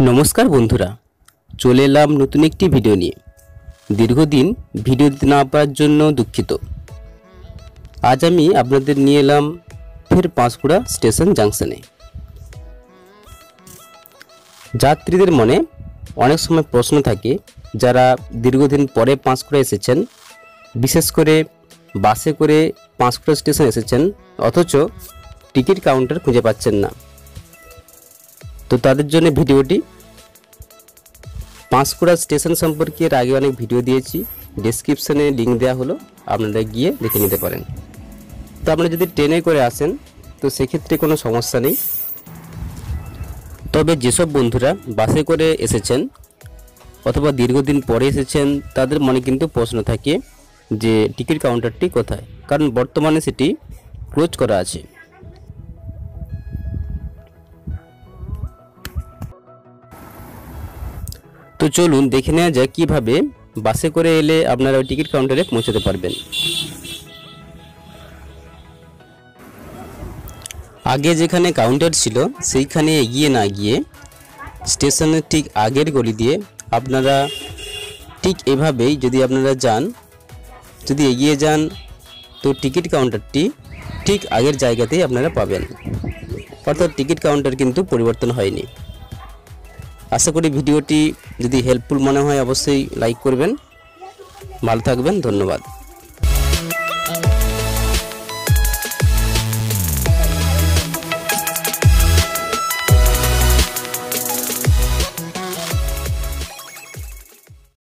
नमस्कार बंधुरा चले एलाम नतून एकटी भिडियो निये। दीर्घदिन भिडियो दिते ना पारार जन्य दुःखित। आज आमी आपनादेर निये एलाम फेर पाँशकुड़ा स्टेशन जंक्शने। यात्रीदेर मने अनेक समय प्रश्न थाके जारा दीर्घदिन परे पाँशकुड़ा एसेछेन, विशेष करे बासे करे पाँशकुड़ा स्टेशन एसेछेन अथच टिकिट काउंटार खुंजे पाच्छेन ना। तो तादेर जन्य भिडियोटी। पाँशकुड़ा स्टेशन सम्पर्के आगे अनेक भिडियो दिएछि, डेस्क्रिप्शने लिंक देওয়া हलो, आपनारा गिये देखे निते पारेन। तो आपनारा यदि ट्रेने करे आसेन तो सेई क्षेत्रे कोनो समस्या नेই। तबे जेसब बंधुरा बासे करे एसेछेन अथवा दीर्घदिन परे एसेछेन तादेर मने किन्तु प्रश्न थाके जे टिकिट काउंटारटी कोथाय, कारण बर्तमाने सेटी क्लोज करा आछे। तो चलुन देखे नेওয়া যায় কিভাবে বাসে করে এলে আপনারা ওই টিকিট কাউন্টারে পৌঁছাতে পারবেন। আগে যেখানে কাউন্টার ছিল সেইখানে এগিয়ে না গিয়ে স্টেশনের ঠিক আগের গলি দিয়ে আপনারা ঠিক এভাবেই যদি আপনারা যান, যদি এগিয়ে যান তো টিকিট কাউন্টারটি ঠিক আগের জায়গাতেই আপনারা পাবেন। অর্থাৎ টিকিট কাউন্টার কিন্তু পরিবর্তন হয়নি। आशा करी भिडियोटी यदि हेल्पफुल मने हय अवश्यई लाइक करबेन। भालो थाकबेन, धन्यवाद।